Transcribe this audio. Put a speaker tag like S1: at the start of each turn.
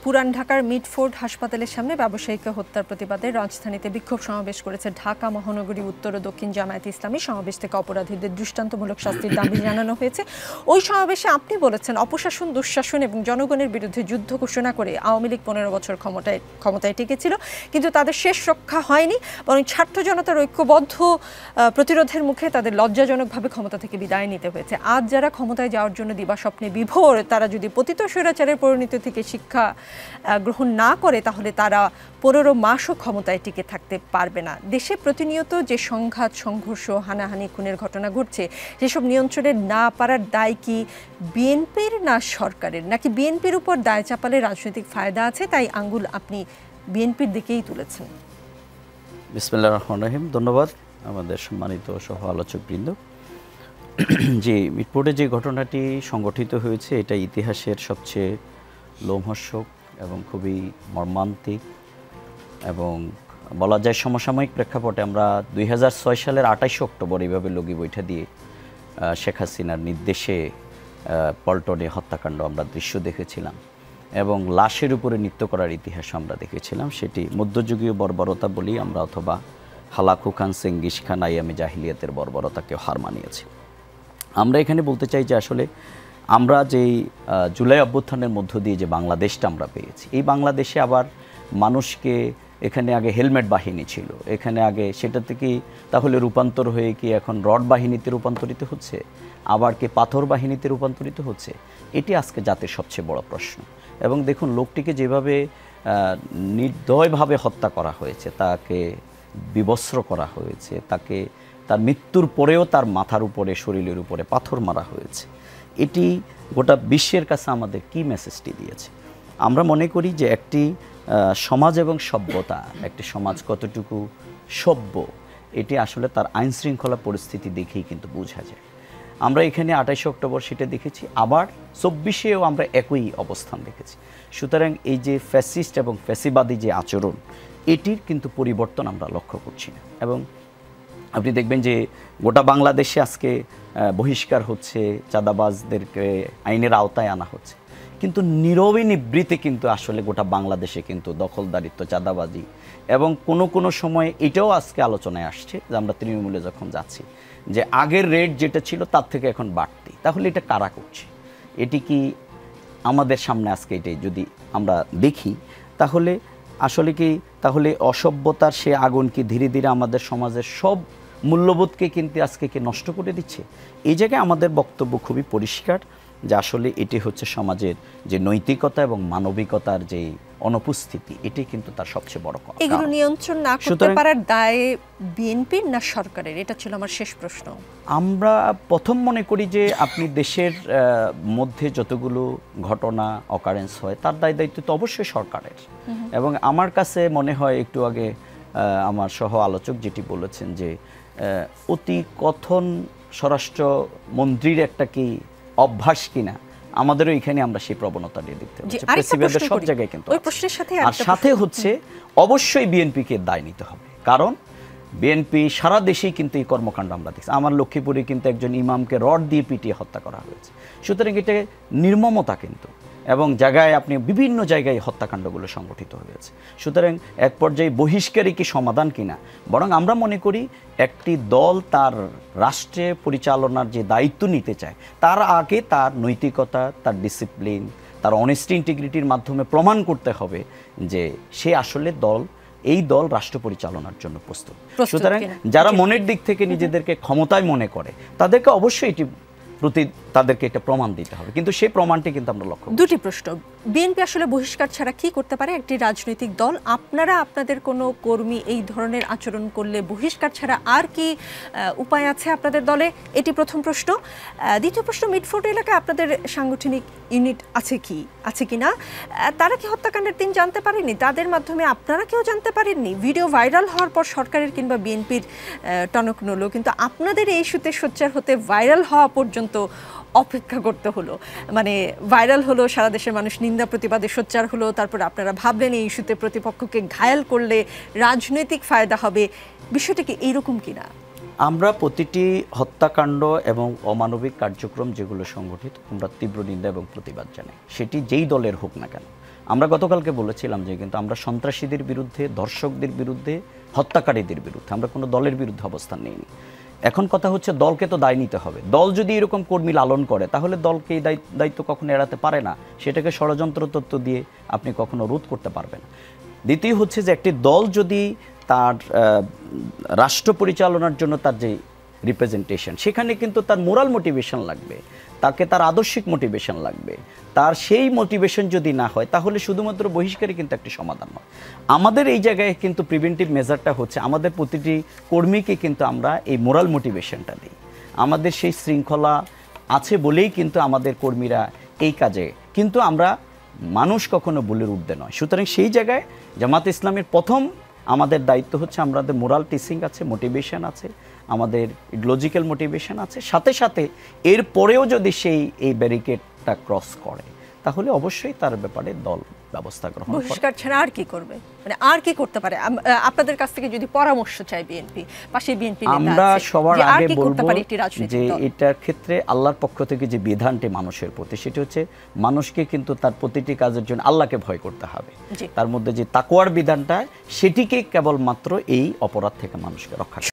S1: পুরান ঢাকার মিডফোর্ড হাসপাতালের সামনে ব্যবসায়ীকে হত্যার প্রতিবাদে রাজধানীতে বিক্ষোভ সমাবেশ করেছে ঢাকা মহানগরী উত্তর ও দক্ষিণ জামায়াতে ইসলামী। সমাবেশ থেকে অপরাধীদের দৃষ্টান্তমূলক শাস্তির দাবি জানানো হয়েছে। ওই সমাবেশে আপনি বলেছেন, অপশাসন, দুঃশাসন এবং জনগণের বিরুদ্ধে যুদ্ধ ঘোষণা করে আওয়ামী লীগ 15 বছর ক্ষমতায় টিকেছিল, কিন্তু তাদের শেষ রক্ষা হয়নি, বরং ছাত্র জনতার ঐক্যবদ্ধ প্রতিরোধের মুখে তাদের লজ্জাজনকভাবে ক্ষমতা থেকে বিদায় নিতে হয়েছে। আজ যারা ক্ষমতায় যাওয়ার জন্য দিবাস্বপ্নে বিভোর, তারা যদি পতিত স্বৈরাচারের পরিণতি থেকে শিক্ষা গ্রহণ না করে, তাহলে তারা 15 মাসও ক্ষমতায় টিকে থাকতে পারবে না। দেশে প্রতিনিয়ত যে সংঘাত, সংঘর্ষ, হানাহানি, খুনের ঘটনা ঘটছে, সেসব নিয়ন্ত্রণে না পারার দায় কি বিএনপির না সরকারের, নাকি বিএনপির উপর দায় চাপালে রাজনৈতিক ফায়দা আছে, তাই আঙ্গুল আপনি বিএনপির দিকেই তুলেছেন?
S2: বিসমিল্লাহির রহমানির রহিম। ধন্যবাদ আমাদের সম্মানিত সহ আলোচকবৃন্দ। যে মিটফোর্ডে যে ঘটনাটি সংগঠিত হয়েছে, এটা ইতিহাসের সবচেয়ে লোমহর্ষক এবং খুবই মর্মান্তিক, এবং বলা যায় সমসাময়িক প্রেক্ষাপটে আমরা 2006 সালের 28 অক্টোবর এইভাবে লগি বৈঠা দিয়ে শেখ হাসিনার নির্দেশে পল্টনে হত্যাকাণ্ড আমরা দৃশ্য দেখেছিলাম, এবং লাশের উপরে নৃত্য করার ইতিহাস আমরা দেখেছিলাম। সেটি মধ্যযুগীয় বর্বরতা বলি আমরা, অথবা হালাকু খান, চেঙ্গিস খান, আইয়ামে জাহিলিয়াতের বর্বরতাকেও হার মানিয়েছি। আমরা এখানে বলতে চাই যে আসলে আমরা যেই জুলাই অভ্যুত্থানের মধ্য দিয়ে যে বাংলাদেশটা আমরা পেয়েছি, এই বাংলাদেশে আবার মানুষকে, এখানে আগে হেলমেট বাহিনী ছিল, এখানে আগে সেটা থেকে তাহলে রূপান্তর হয়ে কি এখন রড বাহিনীতে রূপান্তরিত হচ্ছে, আবার কি পাথর বাহিনীতে রূপান্তরিত হচ্ছে? এটি আজকে জাতির সবচেয়ে বড় প্রশ্ন। এবং দেখুন, লোকটিকে যেভাবে নির্দয়ভাবে হত্যা করা হয়েছে, তাকে বিবস্ত্র করা হয়েছে, তাকে তার মৃত্যুর পরেও তার মাথার উপরে, শরীরের উপরে পাথর মারা হয়েছে, এটি গোটা বিশ্বের কাছে আমাদের কি মেসেজটি দিয়েছে? আমরা মনে করি যে একটি সমাজ এবং সভ্যতা, একটি সমাজ কতটুকু সভ্য, এটি আসলে তার আইন শৃঙ্খলা পরিস্থিতি দেখেই কিন্তু বোঝা যায়। আমরা এখানে 28 অক্টোবর সেটা দেখেছি, আবার 24-এও আমরা একই অবস্থান দেখেছি। সুতরাং এই যে ফ্যাসিস্ট এবং ফ্যাসিবাদী যে আচরণ, এটির কিন্তু পরিবর্তন আমরা লক্ষ্য করছি না। এবং আপনি দেখবেন যে গোটা বাংলাদেশে আজকে বহিষ্কার হচ্ছে, চাঁদাবাজদেরকে আইনের আওতায় আনা হচ্ছে, কিন্তু নীরবে নিবৃত্তে কিন্তু আসলে গোটা বাংলাদেশে কিন্তু দখলদারিত্ব, চাঁদাবাজি, এবং কোনো সময় এটাও আজকে আলোচনায় আসছে যে আমরা তৃণমূলে যখন যাচ্ছি, যে আগের রেট যেটা ছিল তার থেকে এখন বাড়তি। তাহলে এটা কারা করছে? এটি কি আমাদের সামনে আজকে এটাই যদি আমরা দেখি, তাহলে আসলে কি তাহলে অসভ্যতার সে আগুন কি ধীরে ধীরে আমাদের সমাজের সব মূল্যবোধকে কিন্তু আজকে কি নষ্ট করে দিচ্ছে? এই জায়গায় আমাদের বক্তব্য খুবই পরিষ্কার যে আসলে এটি হচ্ছে সমাজের যে নৈতিকতা এবং মানবিকতার যে অনুপস্থিতি, এটি কিন্তু তার সবচেয়ে বড় কারণ।
S1: এগুলো নিয়ন্ত্রণ না করতে পারার দায় বিএনপির না সরকারের? এটা ছিল আমার শেষ প্রশ্ন।
S2: আমরা প্রথম মনে করি যে আপনি দেশের মধ্যে যতগুলো ঘটনা অকারেন্স হয়, তার দায়িত্ব তো অবশ্যই সরকারের। এবং আমার কাছে মনে হয়, একটু আগে আমার সহ আলোচক যেটি বলেছেন যে অতি কথন স্বরাষ্ট্রমন্ত্রীর একটা কি অভ্যাস কিনা, আমাদেরও এখানে আমরা সেই প্রবণতা নিয়ে দেখতে পাচ্ছি সব জায়গায়। কিন্তু আর সাথে হচ্ছে অবশ্যই বিএনপিকে দায় নিতে হবে, কারণ বিএনপি সারা দেশেই কিন্তু এই কর্মকাণ্ড আমরা দেখছি। আমার লক্ষ্মীপুরে কিন্তু একজন ইমামকে রড দিয়ে পিটিয়ে হত্যা করা হয়েছে। সুতরাং এটা নির্মমতা কিন্তু, এবং জায়গায় আপনি বিভিন্ন জায়গায় হত্যাকাণ্ডগুলো সংগঠিত হয়েছে। সুতরাং এক পর্যায়ে বহিষ্কারই কি সমাধান কিনা? বরং আমরা মনে করি একটি দল তার রাষ্ট্রে পরিচালনার যে দায়িত্ব নিতে চায়, তার আগে তার নৈতিকতা, তার ডিসিপ্লিন, তার অনেস্টি, ইন্টিগ্রিটির মাধ্যমে প্রমাণ করতে হবে যে সে আসলে এই দল রাষ্ট্র পরিচালনার জন্য প্রস্তুত। সুতরাং যারা মনের দিক থেকে নিজেদেরকে ক্ষমতায় মনে করে, তাদেরকে অবশ্যই এটি তাদেরকে এটা প্রমাণ দিতে হবে, কিন্তু সেই প্রমাণটি কিন্তু আমরা লক্ষ্য করি।
S1: দুটি প্রশ্ন, বিএনপি আসলে বহিষ্কার ছাড়া কি করতে পারে? একটি রাজনৈতিক দল, আপনারা আপনাদের কোনো কর্মী এই ধরনের আচরণ করলে বহিষ্কার ছাড়া আর কি উপায় আছে আপনাদের দলে? এটি প্রথম প্রশ্ন। দ্বিতীয় প্রশ্ন, মিডফোর্ড এলাকায় আপনাদের সাংগঠনিক ইউনিট আছে কি না? তারা কি হত্যাকাণ্ডের দিন জানতে পারেনি? তাদের মাধ্যমে আপনারা কেউ জানতে পারেননি? ভিডিও ভাইরাল হওয়ার পর সরকারের কিংবা বিএনপির টনক নড়ল, কিন্তু আপনাদের এই ইস্যুতে সোচ্চার হতে ভাইরাল হওয়া পর্যন্ত অপেক্ষা করতে হলো। মানে ভাইরাল হলো, সারা দেশের মানুষ নিন্দা প্রতিবাদে সোচ্চার হলো, তারপর আপনারা ভাবলেন এই ইস্যুতে প্রতিপক্ষকে ঘায়াল করলে রাজনৈতিক ফায়দা হবে। বিষয়টা কি এইরকম কিনা?
S2: আমরা প্রতিটি হত্যাকাণ্ড এবং অমানবিক কার্যক্রম যেগুলো সংগঠিত, আমরা তীব্র নিন্দা এবং প্রতিবাদ জানাই, সেটি যেই দলের হোক না কেন। আমরা গতকালকে বলেছিলাম যে কিন্তু আমরা সন্ত্রাসীদের বিরুদ্ধে, দর্শকদের বিরুদ্ধে, হত্যাকারীদের বিরুদ্ধে আমরা কোনো দলের বিরুদ্ধে অবস্থান নিইনি। এখন কথা হচ্ছে দলকে তো দায় নিতে হবে। দল যদি এরকম কর্মী লালন করে তাহলে দলকে এই দায়িত্ব কখনো এড়াতে পারে না, সেটাকে ষড়যন্ত্র তত্ত্ব দিয়ে আপনি কখনো রোধ করতে পারবেন না। দ্বিতীয় হচ্ছে যে একটি দল যদি তার রাষ্ট্র পরিচালনার জন্য তার যে রিপ্রেজেন্টেশন, সেখানে কিন্তু তার মোরাল মোটিভেশন লাগবে, তাকে তার আদর্শিক মোটিভেশন লাগবে। তার সেই মোটিভেশন যদি না হয় তাহলে শুধুমাত্র বহিষ্কারই কিন্তু একটি সমাধান নয়। আমাদের এই জায়গায় কিন্তু প্রিভেন্টিভ মেজারটা হচ্ছে আমাদের প্রতিটি কর্মীকে কিন্তু আমরা এই মোরাল মোটিভেশনটা দিই। আমাদের সেই শৃঙ্খলা আছে বলেই কিন্তু আমাদের কর্মীরা এই কাজে, কিন্তু আমরা মানুষ কখনো ভুলের ঊর্ধ্বে নয়। সুতরাং সেই জায়গায় জামাত ইসলামের প্রথম আমাদের দায়িত্ব হচ্ছে আমাদের মোরাল টিচিং আছে, মোটিভেশন আছে, আমাদের লজিক্যাল মোটিভেশন আছে, সাথে সাথে এর পরেও যদি সেই এই ব্যারিকেডটা ক্রস করে তাহলে অবশ্যই তার ব্যাপারে দল ব্যবস্থা গ্রহণ করে।
S1: বহিষ্কার ছাড়া আর কি করবে, মানে আর কি করতে পারে? আপনাদের কাছ থেকে যদি পরামর্শ চাই বিএনপি, পাশে বিএনপি নেতা
S2: আমরা
S1: আছে,
S2: সবার
S1: যে আর
S2: আগে
S1: কি করতে
S2: বলবো
S1: পারে একটি
S2: যে
S1: রাজনৈতিক দল?
S2: এটার ক্ষেত্রে আল্লাহর পক্ষ থেকে যে বিধানটি মানুষের প্রতি, সেটি হচ্ছে মানুষকে কিন্তু তার প্রতিটি কাজের জন্য আল্লাহকে ভয় করতে হবে।
S1: জি।
S2: তার মধ্যে যে তাকওয়ার বিধানটা, সেটিকে কেবলমাত্র এই অপরাধ থেকে মানুষকে রক্ষা